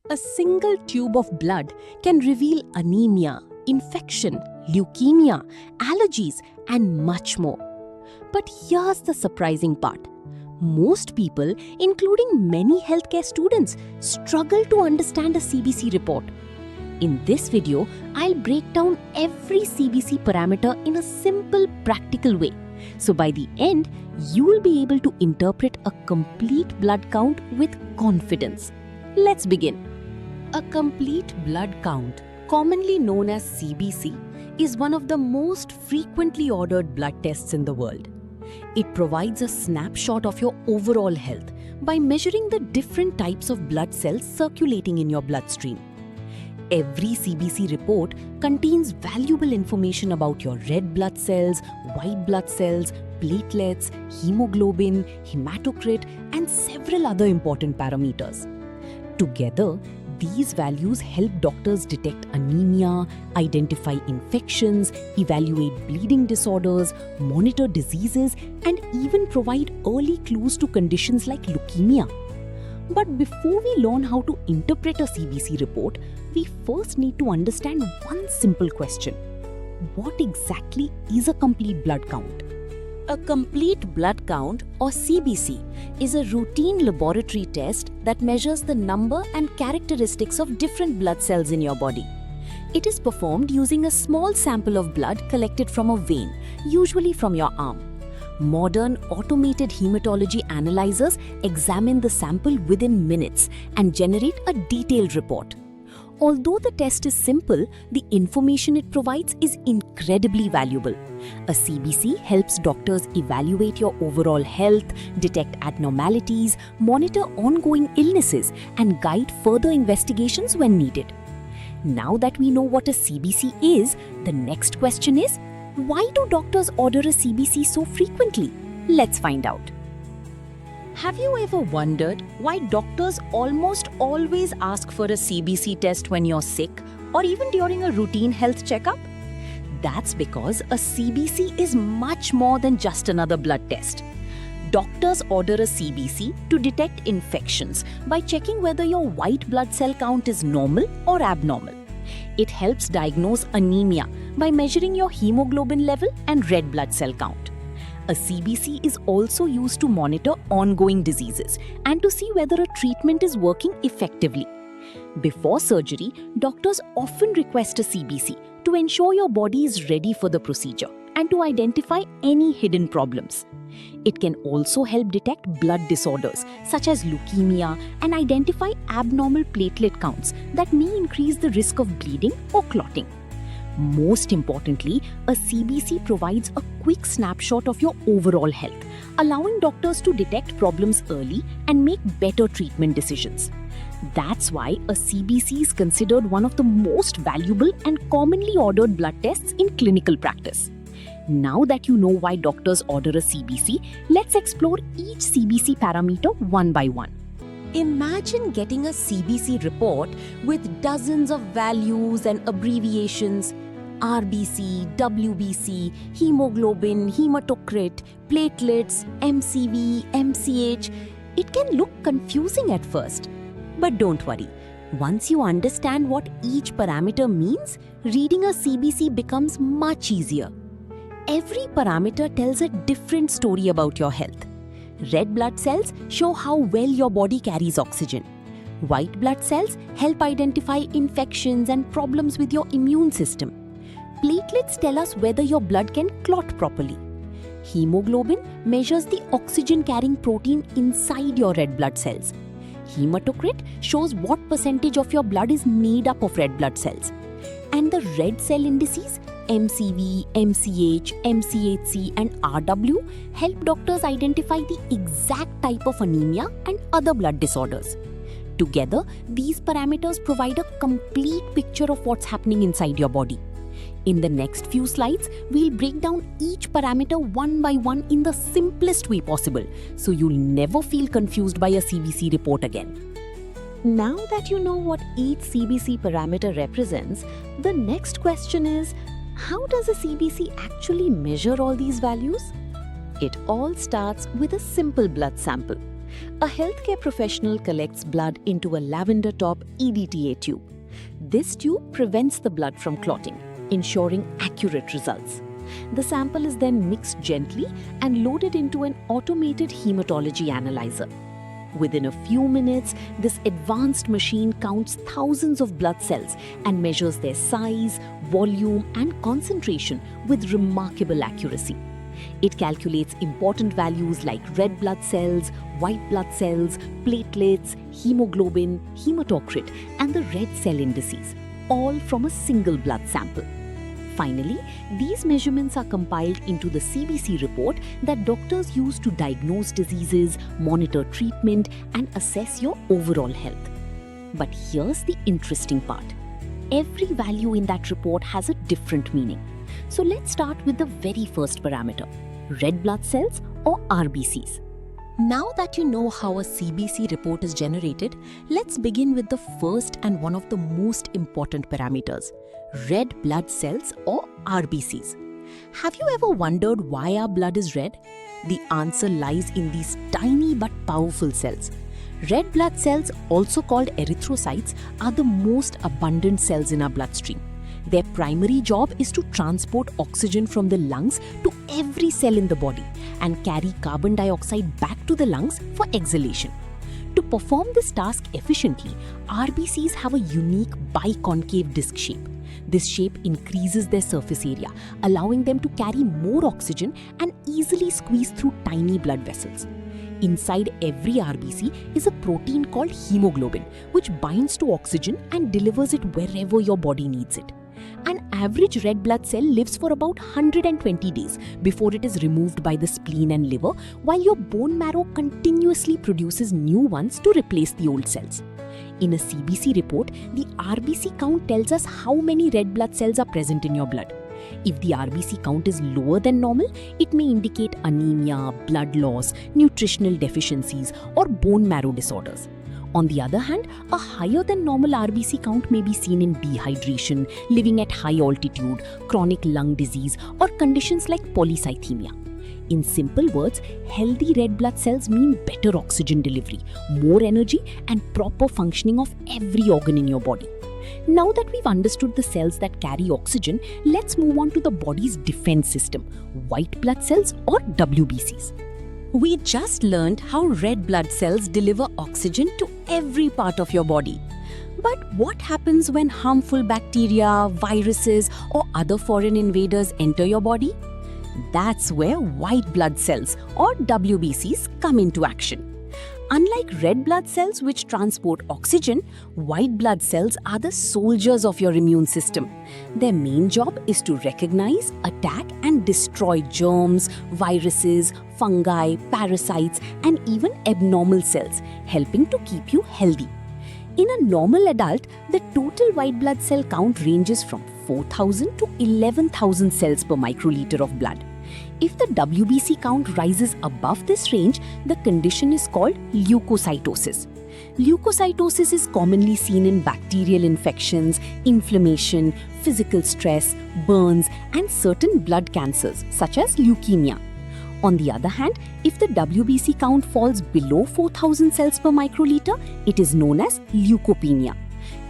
A single tube of blood can reveal anemia, infection, leukemia, allergies, and much more. But here's the surprising part. Most people, including many healthcare students, struggle to understand a CBC report. In this video, I'll break down every CBC parameter in a simple, practical way. So by the end, you will be able to interpret a complete blood count with confidence. Let's begin. A complete blood count, commonly known as CBC, is one of the most frequently ordered blood tests in the world. It provides a snapshot of your overall health by measuring the different types of blood cells circulating in your bloodstream. Every CBC report contains valuable information about your red blood cells, white blood cells, platelets, hemoglobin, hematocrit, and several other important parameters. Together, these values help doctors detect anemia, identify infections, evaluate bleeding disorders, monitor diseases, and even provide early clues to conditions like leukemia. But before we learn how to interpret a CBC report, we first need to understand one simple question. What exactly is a complete blood count? A complete blood count, or CBC, is a routine laboratory test that measures the number and characteristics of different blood cells in your body. It is performed using a small sample of blood collected from a vein, usually from your arm. Modern automated hematology analyzers examine the sample within minutes and generate a detailed report. Although the test is simple, the information it provides is incredibly valuable. A CBC helps doctors evaluate your overall health, detect abnormalities, monitor ongoing illnesses, and guide further investigations when needed. Now that we know what a CBC is, the next question is, why do doctors order a CBC so frequently? Let's find out. Have you ever wondered why doctors almost always ask for a CBC test when you're sick or even during a routine health checkup? That's because a CBC is much more than just another blood test. Doctors order a CBC to detect infections by checking whether your white blood cell count is normal or abnormal. It helps diagnose anemia by measuring your hemoglobin level and red blood cell count. A CBC is also used to monitor ongoing diseases and to see whether a treatment is working effectively. Before surgery, doctors often request a CBC to ensure your body is ready for the procedure and to identify any hidden problems. It can also help detect blood disorders such as leukemia and identify abnormal platelet counts that may increase the risk of bleeding or clotting. Most importantly, a CBC provides a quick snapshot of your overall health, allowing doctors to detect problems early and make better treatment decisions. That's why a CBC is considered one of the most valuable and commonly ordered blood tests in clinical practice. Now that you know why doctors order a CBC, let's explore each CBC parameter one by one. Imagine getting a CBC report with dozens of values and abbreviations: RBC, WBC, hemoglobin, hematocrit, platelets, MCV, MCH. It can look confusing at first. But don't worry. Once you understand what each parameter means, reading a CBC becomes much easier. Every parameter tells a different story about your health. Red blood cells show how well your body carries oxygen. White blood cells help identify infections and problems with your immune system. Platelets tell us whether your blood can clot properly. Hemoglobin measures the oxygen-carrying protein inside your red blood cells. Hematocrit shows what percentage of your blood is made up of red blood cells. And the red cell indices, MCV, MCH, MCHC, and RW, help doctors identify the exact type of anemia and other blood disorders. Together, these parameters provide a complete picture of what's happening inside your body. In the next few slides, we'll break down each parameter one by one in the simplest way possible, so you'll never feel confused by a CBC report again. Now that you know what each CBC parameter represents, the next question is, how does a CBC actually measure all these values? It all starts with a simple blood sample. A healthcare professional collects blood into a lavender top EDTA tube. This tube prevents the blood from clotting, ensuring accurate results. The sample is then mixed gently and loaded into an automated hematology analyzer. Within a few minutes, this advanced machine counts thousands of blood cells and measures their size, volume, and concentration with remarkable accuracy. It calculates important values like red blood cells, white blood cells, platelets, hemoglobin, hematocrit, and the red cell indices, all from a single blood sample. Finally, these measurements are compiled into the CBC report that doctors use to diagnose diseases, monitor treatment, and assess your overall health. But here's the interesting part. Every value in that report has a different meaning. So let's start with the very first parameter, red blood cells or RBCs. Now that you know how a CBC report is generated, let's begin with the first and one of the most important parameters, red blood cells or RBCs. Have you ever wondered why our blood is red? The answer lies in these tiny but powerful cells. Red blood cells, also called erythrocytes, are the most abundant cells in our bloodstream. Their primary job is to transport oxygen from the lungs to every cell in the body and carry carbon dioxide back to the lungs for exhalation. To perform this task efficiently, RBCs have a unique biconcave disc shape. This shape increases their surface area, allowing them to carry more oxygen and easily squeeze through tiny blood vessels. Inside every RBC is a protein called hemoglobin, which binds to oxygen and delivers it wherever your body needs it. An average red blood cell lives for about 120 days before it is removed by the spleen and liver, while your bone marrow continuously produces new ones to replace the old cells. In a CBC report, the RBC count tells us how many red blood cells are present in your blood. If the RBC count is lower than normal, it may indicate anemia, blood loss, nutritional deficiencies, or bone marrow disorders. On the other hand, a higher than normal RBC count may be seen in dehydration, living at high altitude, chronic lung disease, or conditions like polycythemia. In simple words, healthy red blood cells mean better oxygen delivery, more energy, and proper functioning of every organ in your body. Now that we've understood the cells that carry oxygen, let's move on to the body's defense system, white blood cells or WBCs. We just learned how red blood cells deliver oxygen to every part of your body. But what happens when harmful bacteria, viruses, or other foreign invaders enter your body? That's where white blood cells or WBCs come into action. Unlike red blood cells which transport oxygen, white blood cells are the soldiers of your immune system. Their main job is to recognize, attack, and destroy germs, viruses, fungi, parasites, and even abnormal cells, helping to keep you healthy. In a normal adult, the total white blood cell count ranges from 4,000 to 11,000 cells per microliter of blood. If the WBC count rises above this range, the condition is called leukocytosis. Leukocytosis is commonly seen in bacterial infections, inflammation, physical stress, burns, and certain blood cancers such as leukemia. On the other hand, if the WBC count falls below 4,000 cells per microliter, it is known as leukopenia.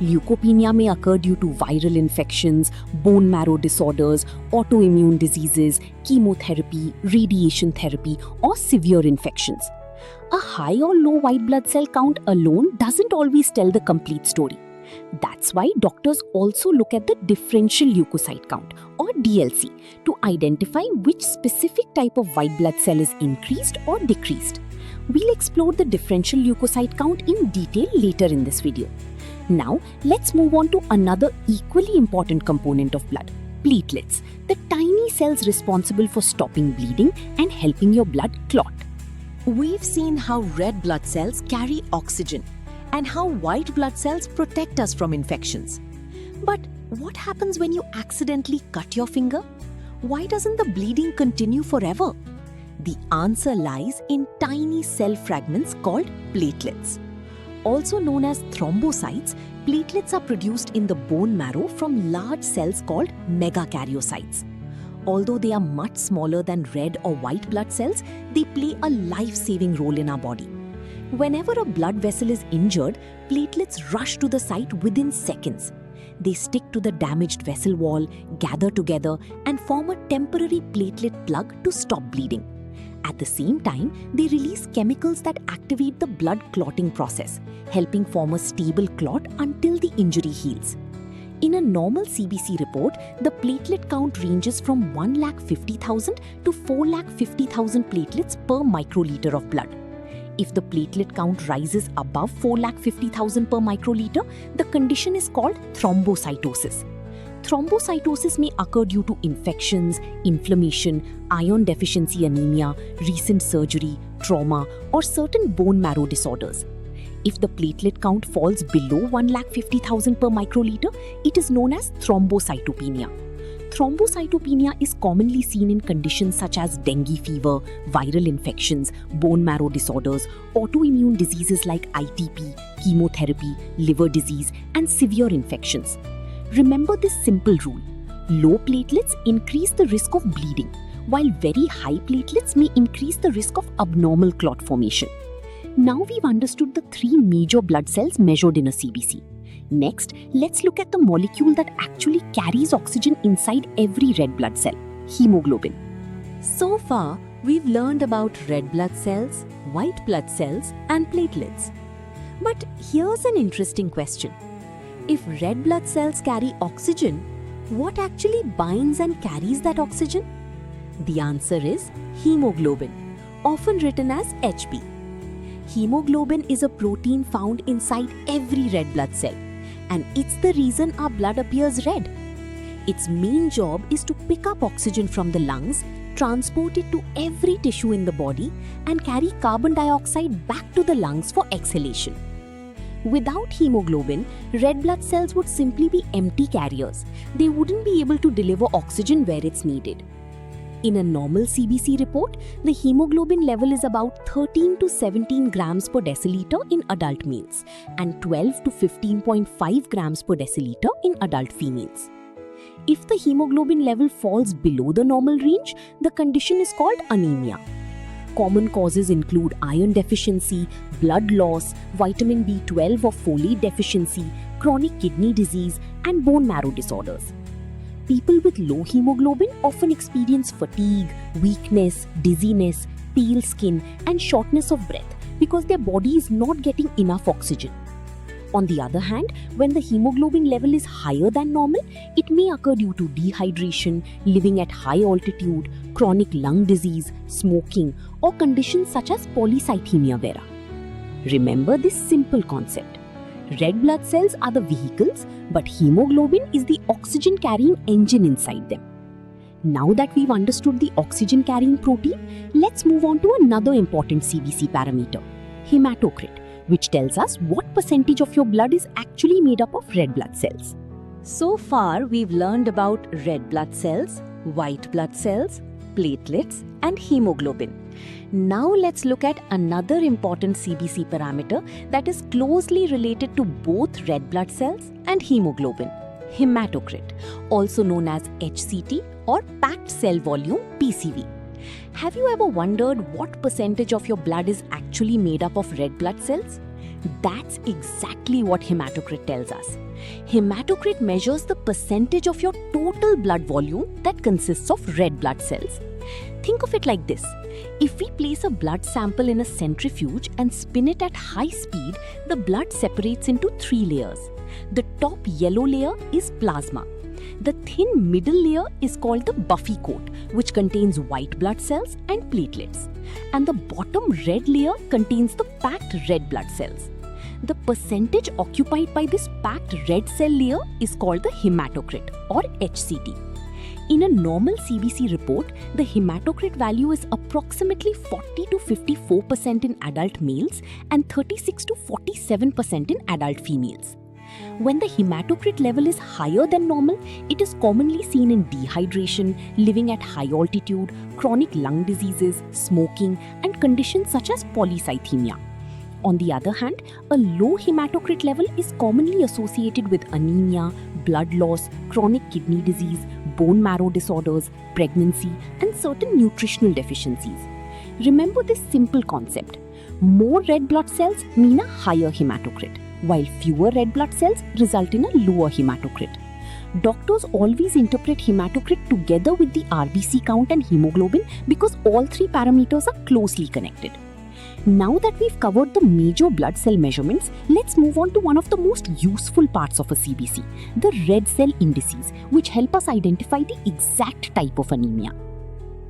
Leukopenia may occur due to viral infections, bone marrow disorders, autoimmune diseases, chemotherapy, radiation therapy, or severe infections. A high or low white blood cell count alone doesn't always tell the complete story. That's why doctors also look at the differential leukocyte count or DLC to identify which specific type of white blood cell is increased or decreased. We'll explore the differential leukocyte count in detail later in this video. Now, let's move on to another equally important component of blood, platelets, the tiny cells responsible for stopping bleeding and helping your blood clot. We've seen how red blood cells carry oxygen and how white blood cells protect us from infections. But what happens when you accidentally cut your finger? Why doesn't the bleeding continue forever? The answer lies in tiny cell fragments called platelets. Also known as thrombocytes, platelets are produced in the bone marrow from large cells called megakaryocytes. Although they are much smaller than red or white blood cells, they play a life-saving role in our body. Whenever a blood vessel is injured, platelets rush to the site within seconds. They stick to the damaged vessel wall, gather together, and form a temporary platelet plug to stop bleeding. At the same time, they release chemicals that activate the blood clotting process, helping form a stable clot until the injury heals. In a normal CBC report, the platelet count ranges from 1,50,000 to 4,50,000 platelets per microliter of blood. If the platelet count rises above 4,50,000 per microliter, the condition is called thrombocytosis. Thrombocytosis may occur due to infections, inflammation, iron deficiency anemia, recent surgery, trauma, or certain bone marrow disorders. If the platelet count falls below 1,50,000 per microliter, it is known as thrombocytopenia. Thrombocytopenia is commonly seen in conditions such as dengue fever, viral infections, bone marrow disorders, autoimmune diseases like ITP, chemotherapy, liver disease, and severe infections. Remember this simple rule: low platelets increase the risk of bleeding, while very high platelets may increase the risk of abnormal clot formation. Now we've understood the three major blood cells measured in a CBC. Next, let's look at the molecule that actually carries oxygen inside every red blood cell: hemoglobin. So far, we've learned about red blood cells, white blood cells, and platelets. But here's an interesting question. If red blood cells carry oxygen, what actually binds and carries that oxygen? The answer is hemoglobin, often written as HB. Hemoglobin is a protein found inside every red blood cell, and it's the reason our blood appears red. Its main job is to pick up oxygen from the lungs, transport it to every tissue in the body, and carry carbon dioxide back to the lungs for exhalation. Without hemoglobin, red blood cells would simply be empty carriers. They wouldn't be able to deliver oxygen where it's needed. In a normal CBC report, the hemoglobin level is about 13 to 17 grams per deciliter in adult males and 12 to 15.5 grams per deciliter in adult females. If the hemoglobin level falls below the normal range, the condition is called anemia. Common causes include iron deficiency, blood loss, vitamin B12 or folate deficiency, chronic kidney disease, and bone marrow disorders. People with low hemoglobin often experience fatigue, weakness, dizziness, pale skin, and shortness of breath because their body is not getting enough oxygen. On the other hand, when the hemoglobin level is higher than normal, it may occur due to dehydration, living at high altitude, chronic lung disease, smoking, or conditions such as polycythemia vera. Remember this simple concept. Red blood cells are the vehicles, but hemoglobin is the oxygen-carrying engine inside them. Now that we've understood the oxygen-carrying protein, let's move on to another important CBC parameter, hematocrit, which tells us what percentage of your blood is actually made up of red blood cells. So far, we've learned about red blood cells, white blood cells, platelets, and hemoglobin. Now let's look at another important CBC parameter that is closely related to both red blood cells and hemoglobin, hematocrit, also known as HCT or packed cell volume (PCV). Have you ever wondered what percentage of your blood is actually made up of red blood cells? That's exactly what hematocrit tells us. Hematocrit measures the percentage of your total blood volume that consists of red blood cells. Think of it like this. If we place a blood sample in a centrifuge and spin it at high speed, the blood separates into three layers. The top yellow layer is plasma. The thin middle layer is called the buffy coat, which contains white blood cells and platelets. And the bottom red layer contains the packed red blood cells. The percentage occupied by this packed red cell layer is called the hematocrit or HCT. In a normal CBC report, the hematocrit value is approximately 40 to 54% in adult males and 36 to 47% in adult females. When the hematocrit level is higher than normal, it is commonly seen in dehydration, living at high altitude, chronic lung diseases, smoking, and conditions such as polycythemia. On the other hand, a low hematocrit level is commonly associated with anemia, blood loss, chronic kidney disease, bone marrow disorders, pregnancy, and certain nutritional deficiencies. Remember this simple concept. More red blood cells mean a higher hematocrit, while fewer red blood cells result in a lower hematocrit. Doctors always interpret hematocrit together with the RBC count and hemoglobin because all three parameters are closely connected. Now that we've covered the major blood cell measurements, let's move on to one of the most useful parts of a CBC, the red cell indices, which help us identify the exact type of anemia.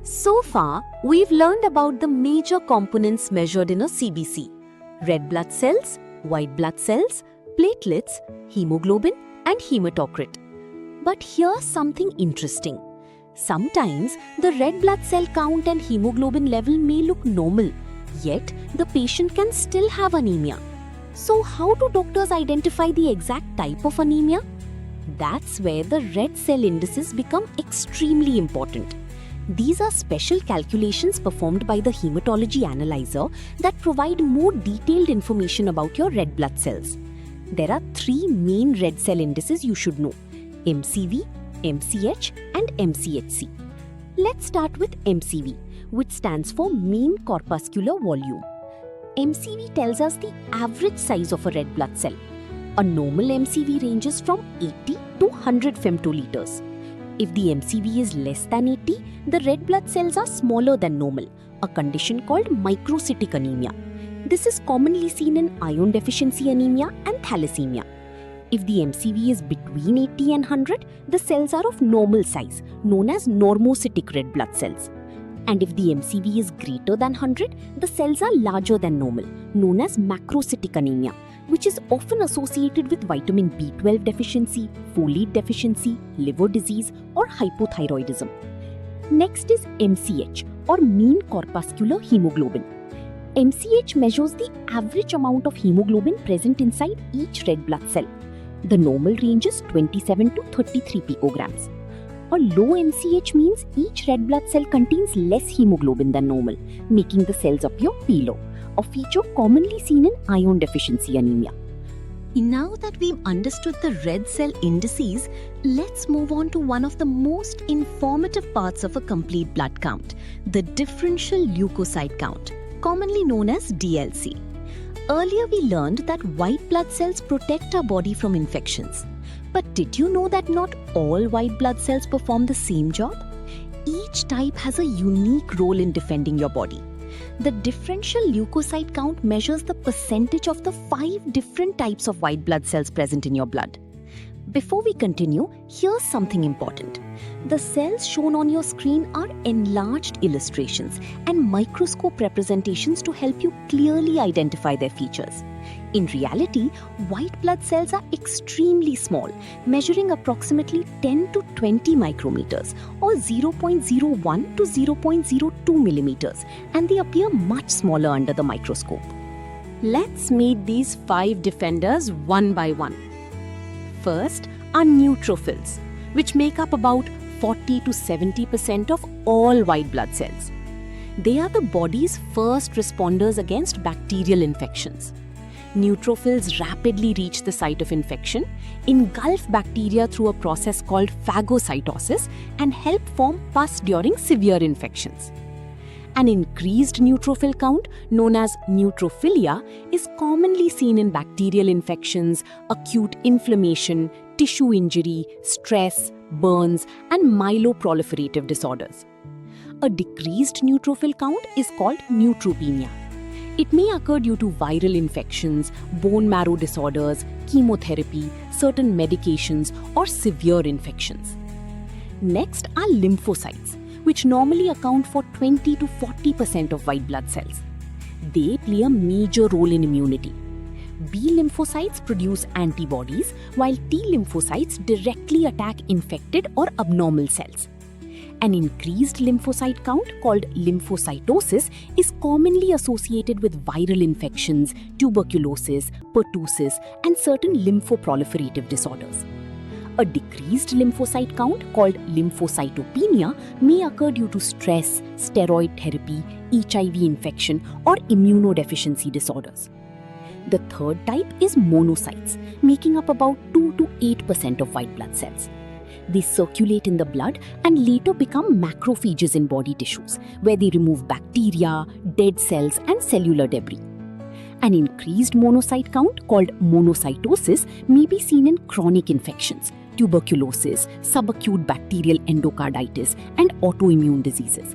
So far, we've learned about the major components measured in a CBC: red blood cells, white blood cells, platelets, hemoglobin, and hematocrit. But here's something interesting. Sometimes the red blood cell count and hemoglobin level may look normal, yet the patient can still have anemia. So how do doctors identify the exact type of anemia? That's where the red cell indices become extremely important. These are special calculations performed by the hematology analyzer that provide more detailed information about your red blood cells. There are three main red cell indices you should know: MCV, MCH, and MCHC. Let's start with MCV, which stands for mean corpuscular volume. MCV tells us the average size of a red blood cell. A normal MCV ranges from 80 to 100 femtoliters. If the MCV is less than 80, the red blood cells are smaller than normal, a condition called microcytic anemia. This is commonly seen in iron deficiency anemia and thalassemia. If the MCV is between 80 and 100, the cells are of normal size, known as normocytic red blood cells. And if the MCV is greater than 100, the cells are larger than normal, known as macrocytic anemia, which is often associated with vitamin B12 deficiency, folate deficiency, liver disease, or hypothyroidism. Next is MCH, or mean corpuscular hemoglobin. MCH measures the average amount of hemoglobin present inside each red blood cell. The normal range is 27 to 33 picograms. A low MCH means each red blood cell contains less hemoglobin than normal, making the cells appear paler, a feature commonly seen in iron deficiency anemia. Now that we've understood the red cell indices, let's move on to one of the most informative parts of a complete blood count, the differential leukocyte count, commonly known as DLC. Earlier we learned that white blood cells protect our body from infections. But did you know that not all white blood cells perform the same job? Each type has a unique role in defending your body. The differential leukocyte count measures the percentage of the 5 different types of white blood cells present in your blood. Before we continue, here's something important. The cells shown on your screen are enlarged illustrations and microscope representations to help you clearly identify their features. In reality, white blood cells are extremely small, measuring approximately 10 to 20 micrometers or 0.01 to 0.02 millimeters, and they appear much smaller under the microscope. Let's meet these 5 defenders one by one. First are neutrophils, which make up about 40 to 70% of all white blood cells. They are the body's first responders against bacterial infections. Neutrophils rapidly reach the site of infection, engulf bacteria through a process called phagocytosis, and help form pus during severe infections. An increased neutrophil count, known as neutrophilia, is commonly seen in bacterial infections, acute inflammation, tissue injury, stress, burns, and myeloproliferative disorders. A decreased neutrophil count is called neutropenia. It may occur due to viral infections, bone marrow disorders, chemotherapy, certain medications, or severe infections. Next are lymphocytes, which normally account for 20 to 40% of white blood cells. They play a major role in immunity. B lymphocytes produce antibodies, while T lymphocytes directly attack infected or abnormal cells. An increased lymphocyte count, called lymphocytosis, is commonly associated with viral infections, tuberculosis, pertussis, and certain lymphoproliferative disorders. A decreased lymphocyte count, called lymphocytopenia, may occur due to stress, steroid therapy, HIV infection, or immunodeficiency disorders. The third type is monocytes, making up about 2 to 8% of white blood cells. They circulate in the blood and later become macrophages in body tissues, where they remove bacteria, dead cells, and cellular debris. An increased monocyte count, called monocytosis, may be seen in chronic infections, tuberculosis, subacute bacterial endocarditis, and autoimmune diseases.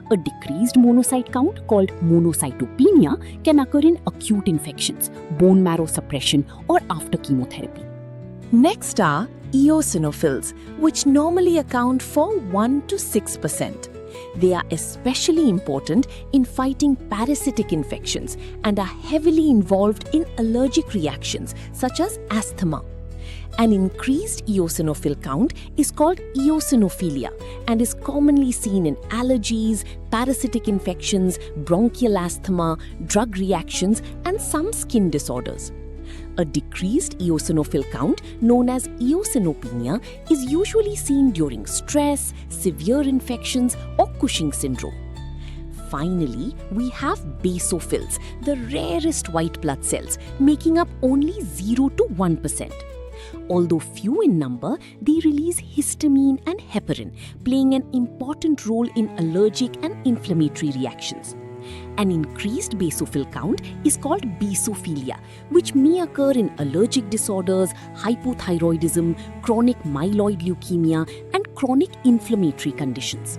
A decreased monocyte count, called monocytopenia, can occur in acute infections, bone marrow suppression, or after chemotherapy. Next are eosinophils, which normally account for 1 to 6%. They are especially important in fighting parasitic infections and are heavily involved in allergic reactions such as asthma. An increased eosinophil count is called eosinophilia and is commonly seen in allergies, parasitic infections, bronchial asthma, drug reactions, and some skin disorders. A decreased eosinophil count, known as eosinopenia, is usually seen during stress, severe infections, or Cushing syndrome. Finally, we have basophils, the rarest white blood cells, making up only 0 to 1%. Although few in number, they release histamine and heparin, playing an important role in allergic and inflammatory reactions. An increased basophil count is called basophilia, which may occur in allergic disorders, hypothyroidism, chronic myeloid leukemia, and chronic inflammatory conditions.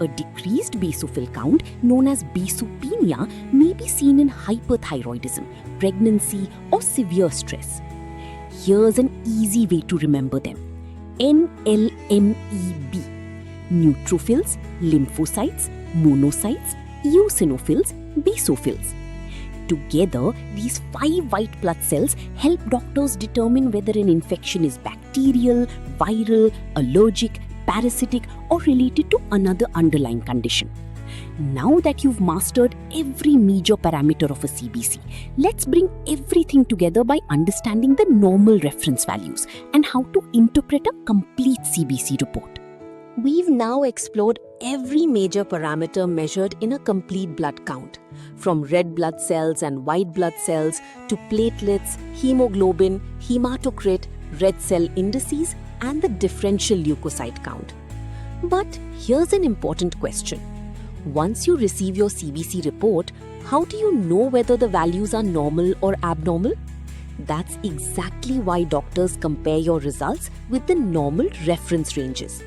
A decreased basophil count, known as basopenia, may be seen in hyperthyroidism, pregnancy, or severe stress. Here's an easy way to remember them. NLMEB. Neutrophils, lymphocytes, monocytes, eosinophils, basophils. Together, these 5 white blood cells help doctors determine whether an infection is bacterial, viral, allergic, parasitic, or related to another underlying condition. Now that you've mastered every major parameter of a CBC, let's bring everything together by understanding the normal reference values and how to interpret a complete CBC report. We've now explored every major parameter measured in a complete blood count, from red blood cells and white blood cells to platelets, hemoglobin, hematocrit, red cell indices, and the differential leukocyte count. But here's an important question. Once you receive your CBC report, how do you know whether the values are normal or abnormal? That's exactly why doctors compare your results with the normal reference ranges.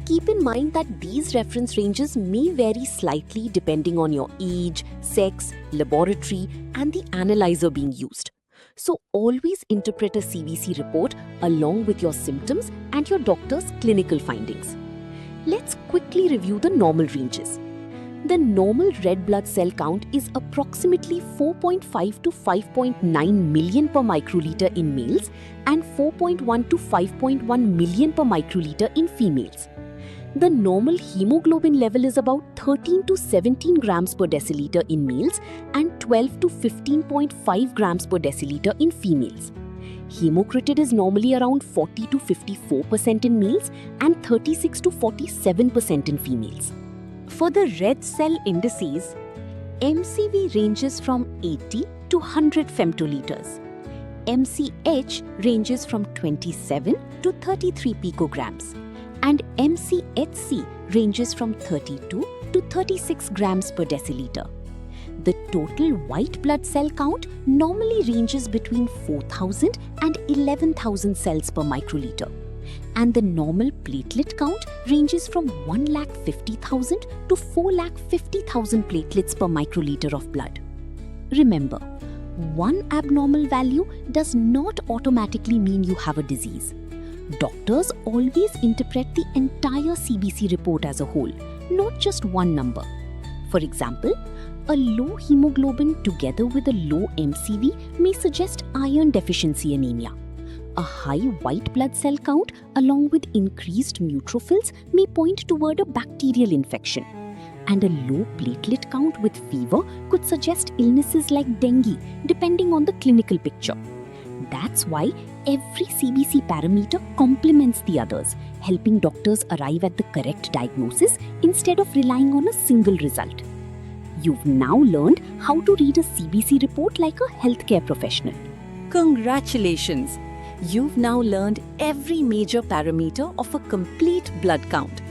Keep in mind that these reference ranges may vary slightly depending on your age, sex, laboratory, and the analyzer being used. So always interpret a CBC report along with your symptoms and your doctor's clinical findings. Let's quickly review the normal ranges. The normal red blood cell count is approximately 4.5 to 5.9 million per microliter in males and 4.1 to 5.1 million per microliter in females. The normal hemoglobin level is about 13 to 17 grams per deciliter in males and 12 to 15.5 grams per deciliter in females. Hemocrit is normally around 40 to 54% in males and 36 to 47% in females. For the red cell indices, MCV ranges from 80 to 100 femtoliters. MCH ranges from 27 to 33 picograms. And MCHC ranges from 32 to 36 grams per deciliter. The total white blood cell count normally ranges between 4,000 and 11,000 cells per microliter. And the normal platelet count ranges from 1,50,000 to 4,50,000 platelets per microliter of blood. Remember, one abnormal value does not automatically mean you have a disease. Doctors always interpret the entire CBC report as a whole, not just one number. For example, a low hemoglobin together with a low MCV may suggest iron deficiency anemia. A high white blood cell count along with increased neutrophils may point toward a bacterial infection. And a low platelet count with fever could suggest illnesses like dengue, depending on the clinical picture. That's why every CBC parameter complements the others, helping doctors arrive at the correct diagnosis instead of relying on a single result. You've now learned how to read a CBC report like a healthcare professional. Congratulations! You've now learned every major parameter of a complete blood count.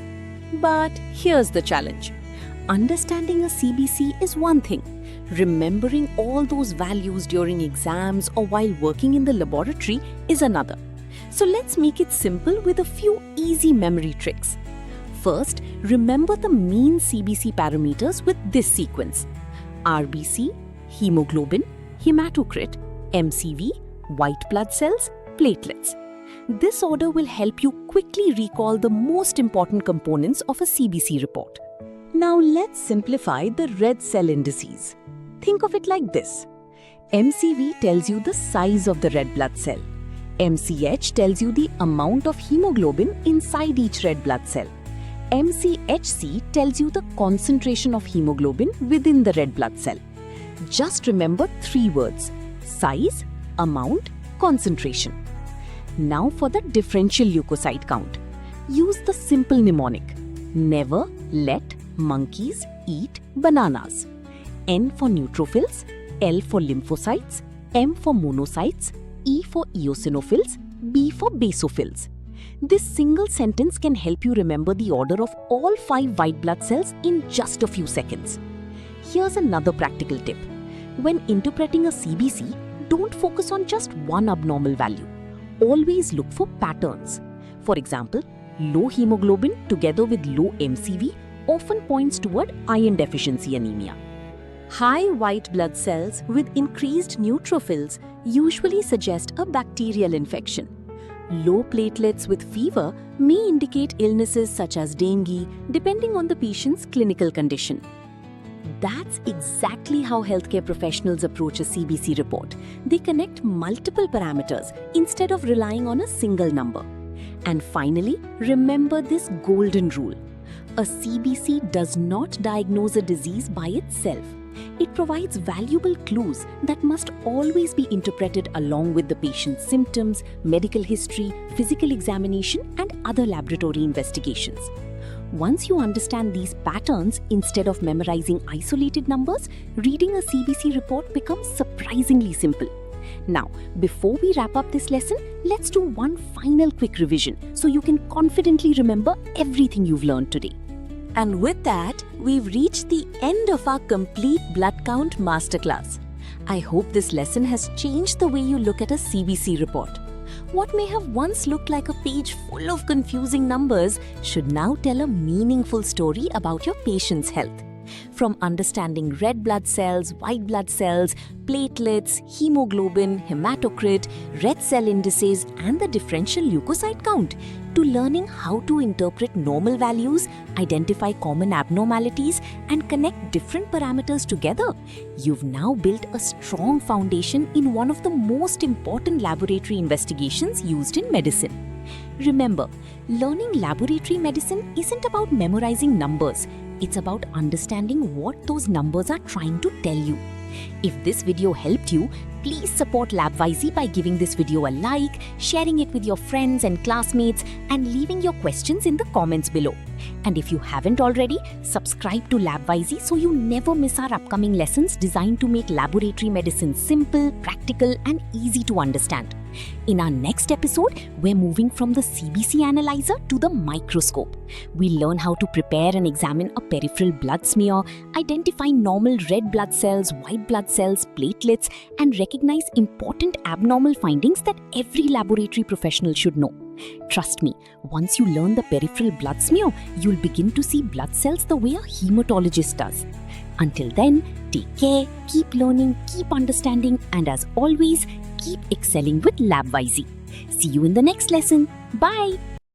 But here's the challenge. Understanding a CBC is one thing. Remembering all those values during exams or while working in the laboratory is another. So let's make it simple with a few easy memory tricks. First, remember the mean CBC parameters with this sequence: RBC, hemoglobin, hematocrit, MCV, white blood cells, platelets. This order will help you quickly recall the most important components of a CBC report. Now let's simplify the red cell indices. Think of it like this. MCV tells you the size of the red blood cell. MCH tells you the amount of hemoglobin inside each red blood cell. MCHC tells you the concentration of hemoglobin within the red blood cell. Just remember 3 words: size, amount, concentration. Now for the differential leukocyte count. Use the simple mnemonic: never let monkeys eat bananas. N for neutrophils, L for lymphocytes, M for monocytes, E for eosinophils, B for basophils. This single sentence can help you remember the order of all 5 white blood cells in just a few seconds. Here's another practical tip. When interpreting a CBC, don't focus on just one abnormal value. Always look for patterns. For example, low hemoglobin together with low MCV often points toward iron deficiency anemia. High white blood cells with increased neutrophils usually suggest a bacterial infection. Low platelets with fever may indicate illnesses such as dengue, depending on the patient's clinical condition. That's exactly how healthcare professionals approach a CBC report. They connect multiple parameters instead of relying on a single number. And finally, remember this golden rule. A CBC does not diagnose a disease by itself. It provides valuable clues that must always be interpreted along with the patient's symptoms, medical history, physical examination, and other laboratory investigations. Once you understand these patterns, instead of memorizing isolated numbers, reading a CBC report becomes surprisingly simple. Now, before we wrap up this lesson, let's do one final quick revision so you can confidently remember everything you've learned today. And with that, we've reached the end of our complete blood count masterclass. I hope this lesson has changed the way you look at a CBC report. What may have once looked like a page full of confusing numbers should now tell a meaningful story about your patient's health. From understanding red blood cells, white blood cells, platelets, hemoglobin, hematocrit, red cell indices, and the differential leukocyte count, to learning how to interpret normal values, identify common abnormalities, and connect different parameters together, you've now built a strong foundation in one of the most important laboratory investigations used in medicine. Remember, learning laboratory medicine isn't about memorizing numbers. It's about understanding what those numbers are trying to tell you. If this video helped you, please support LabVisey by giving this video a like, sharing it with your friends and classmates, and leaving your questions in the comments below. And if you haven't already, subscribe to LabVisey so you never miss our upcoming lessons designed to make laboratory medicine simple, practical, and easy to understand. In our next episode, we're moving from the CBC analyzer to the microscope. We'll learn how to prepare and examine a peripheral blood smear, identify normal red blood cells, white blood cells, platelets, and recognize important abnormal findings that every laboratory professional should know. Trust me, once you learn the peripheral blood smear, you'll begin to see blood cells the way a hematologist does. Until then, take care, keep learning, keep understanding, and as always, keep excelling with LabVisey. See you in the next lesson. Bye!